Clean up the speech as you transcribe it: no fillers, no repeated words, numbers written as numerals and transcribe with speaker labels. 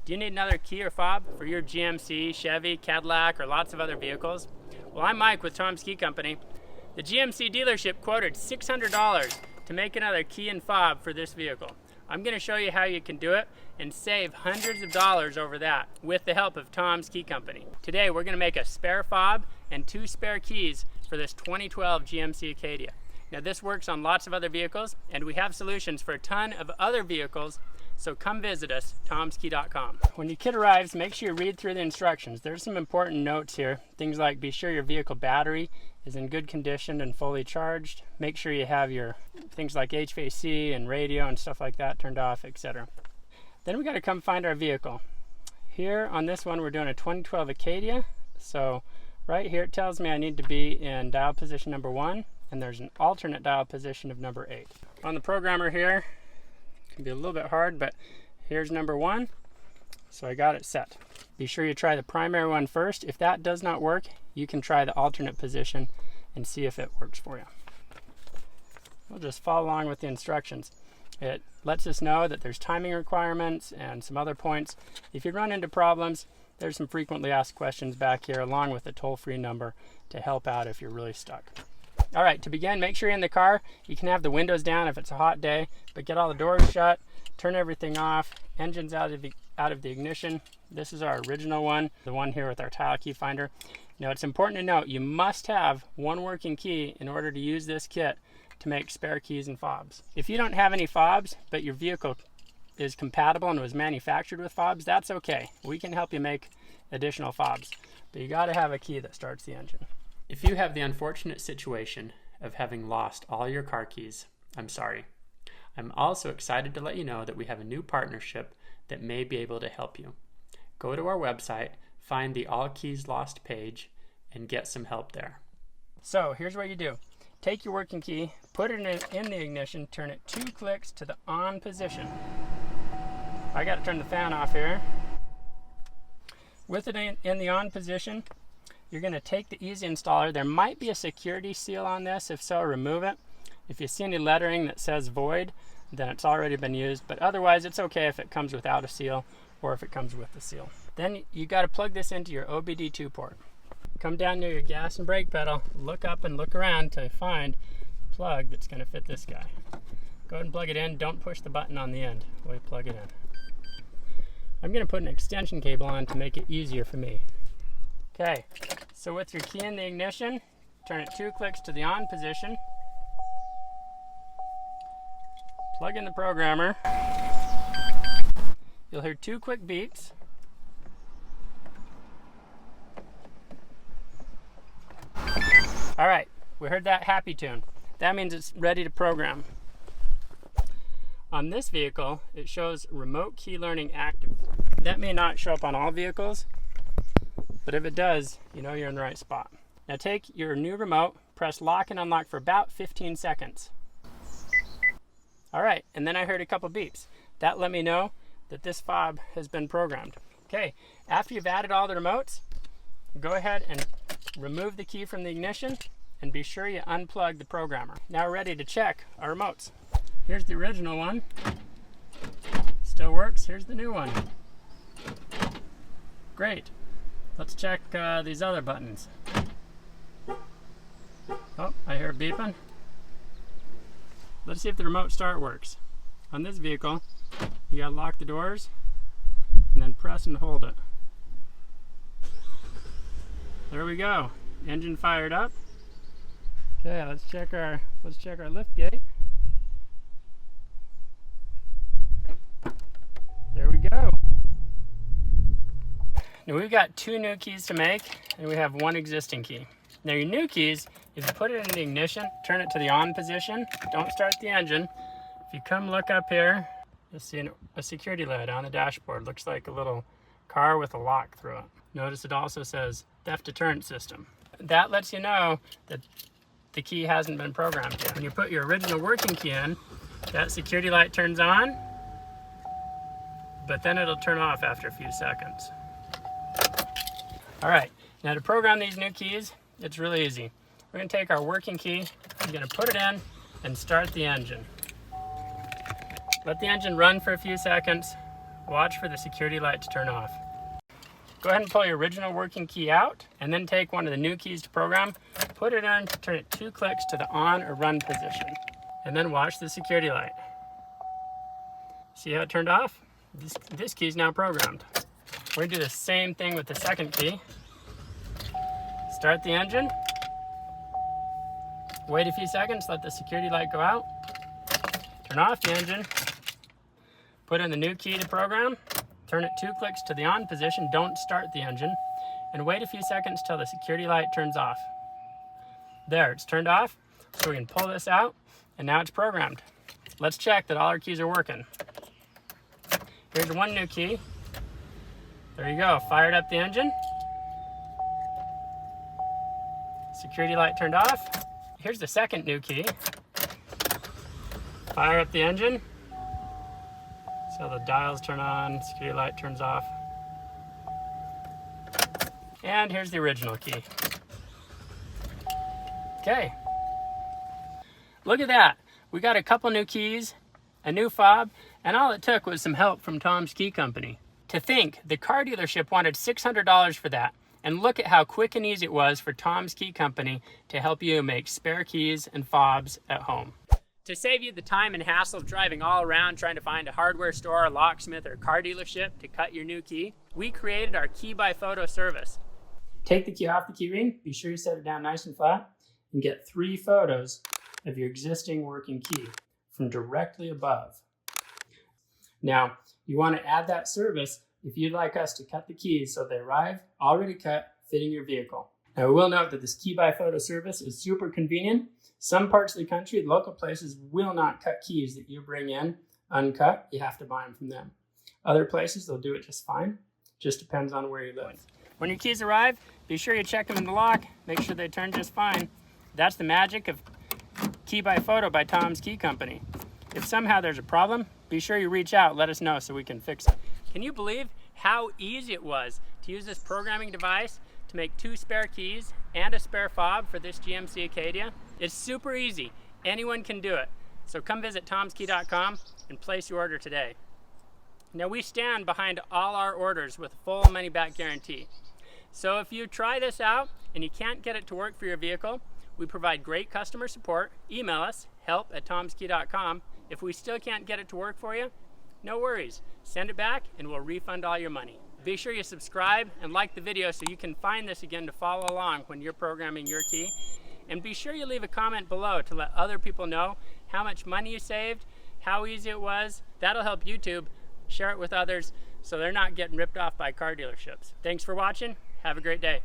Speaker 1: Do you need another key or fob for your GMC, Chevy, Cadillac, or lots of other vehicles? Well, I'm Mike with Tom's Key Company. The GMC dealership quoted $600 to make another key and fob for this vehicle. I'm going to show you how you can do it and save hundreds of dollars over that with the help of Tom's Key Company. Today we're going to make a spare fob and 2 spare keys for this 2012 GMC Acadia. Now this works on lots of other vehicles, and we have solutions for a ton of other vehicles, so come visit us, tomskey.com. When your kit arrives, make sure you read through the instructions. There's some important notes here. Things like be sure your vehicle battery is in good condition and fully charged. Make sure you have your things like HVAC and radio and stuff like that turned off, etc. Then we got to come find our vehicle. Here on this one we're doing a 2012 Acadia. So right here it tells me I need to be in dial position number 1, and there's an alternate dial position of number 8. On the programmer here, it can be a little bit hard, but here's number 1. So I got it set. Be sure you try the primary one first. If that does not work, you can try the alternate position and see if it works for you. We'll just follow along with the instructions. It lets us know that there's timing requirements and some other points. If you run into problems, there's some frequently asked questions back here along with a toll-free number to help out if you're really stuck. All right, to begin, make sure you're in the car. You can have the windows down if it's a hot day, but get all the doors shut, turn everything off, engines out of the ignition. This is our original one, the one here with our tile key finder. Now it's important to note you must have one working key in order to use this kit to make spare keys and fobs. If you don't have any fobs, but your vehicle is compatible and was manufactured with fobs, that's okay. We can help you make additional fobs, but you gotta have a key that starts the engine. If you have the unfortunate situation of having lost all your car keys, I'm sorry. I'm also excited to let you know that we have a new partnership that may be able to help you. Go to our website, find the All Keys Lost page, and get some help there. So here's what you do. Take your working key, put it in the ignition, turn it 2 clicks to the on position. I got to turn the fan off here. With it in the on position, you're going to take the easy installer. There might be a security seal on this. If so, remove it. If you see any lettering that says void, then it's already been used, but otherwise it's okay if it comes without a seal or if it comes with the seal. Then you got to plug this into your OBD2 port. Come down near your gas and brake pedal, look up and look around to find a plug that's going to fit this guy. Go ahead and plug it in. Don't push the button on the end while you plug it in. I'm going to put an extension cable on to make it easier for me. Okay, so with your key in the ignition, turn it 2 clicks to the on position. Plug in the programmer. You'll hear 2 quick beeps. All right, we heard that happy tune. That means it's ready to program. On this vehicle, it shows remote key learning active. That may not show up on all vehicles, but if it does, you know you're in the right spot. Now take your new remote, press lock and unlock for about 15 seconds. All right, and then I heard a couple beeps. That let me know that this fob has been programmed. Okay, after you've added all the remotes, go ahead and remove the key from the ignition and be sure you unplug the programmer. Now we're ready to check our remotes. Here's the original one. Still works. Here's the new one. Great. Let's check these other buttons. Oh, I hear it beeping. Let's see if the remote start works. On this vehicle, you gotta lock the doors and then press and hold it. There we go. Engine fired up. Okay, let's check our lift gate. There we go. Now we've got 2 new keys to make, and we have 1 existing key. Now your new keys, if you put it in the ignition, turn it to the on position, don't start the engine. If you come look up here, you'll see a security light on the dashboard. Looks like a little car with a lock through it. Notice it also says theft deterrent system. That lets you know that the key hasn't been programmed yet. When you put your original working key in, that security light turns on, but then it'll turn off after a few seconds. All right, now to program these new keys, it's really easy. We're going to take our working key, I'm going to put it in and start the engine. Let the engine run for a few seconds watch for the security light to turn off. Go ahead and pull your original working key out, and then take one of the new keys to program, put it in, turn it 2 clicks to the on or run position, and then watch the security light. See how it turned off? This key is now programmed. We're gonna do the same thing with the second key. Start the engine. Wait a few seconds, let the security light go out. Turn off the engine. Put in the new key to program. Turn it 2 clicks to the on position. Don't start the engine. And wait a few seconds till the security light turns off. There, it's turned off. So we can pull this out, and now it's programmed. Let's check that all our keys are working. Here's one new key. There you go, fired up the engine. Security light turned off. Here's the second new key. Fire up the engine. So the dials turn on, security light turns off. And here's the original key. Okay. Look at that. We got a couple new keys, a new fob, and all it took was some help from Tom's Key Company. To think, the car dealership wanted $600 for that, and look at how quick and easy it was for Tom's Key Company to help you make spare keys and fobs at home. To save you the time and hassle of driving all around trying to find a hardware store, a locksmith, or car dealership to cut your new key, we created our Key by Photo service. Take the key off the key ring, be sure you set it down nice and flat, and get 3 photos of your existing working key from directly above. Now, you want to add that service if you'd like us to cut the keys so they arrive already cut, fitting your vehicle. Now, we will note that this Key by Photo service is super convenient. Some parts of the country, local places will not cut keys that you bring in uncut. You have to buy them from them. Other places, they'll do it just fine. Just depends on where you live. When your keys arrive, be sure you check them in the lock. Make sure they turn just fine. That's the magic of Key by Photo by Tom's Key Company. If somehow there's a problem, be sure you reach out, let us know so we can fix it. Can you believe how easy it was to use this programming device to make 2 spare keys and a spare fob for this GMC Acadia? It's super easy. Anyone can do it. So come visit tomskey.com and place your order today. Now, we stand behind all our orders with a full money-back guarantee. So if you try this out and you can't get it to work for your vehicle, we provide great customer support. Email us, help@tomskey.com. If we still can't get it to work for you, no worries. Send it back and we'll refund all your money. Be sure you subscribe and like the video so you can find this again to follow along when you're programming your key. And be sure you leave a comment below to let other people know how much money you saved, how easy it was. That'll help YouTube share it with others so they're not getting ripped off by car dealerships. Thanks for watching. Have a great day.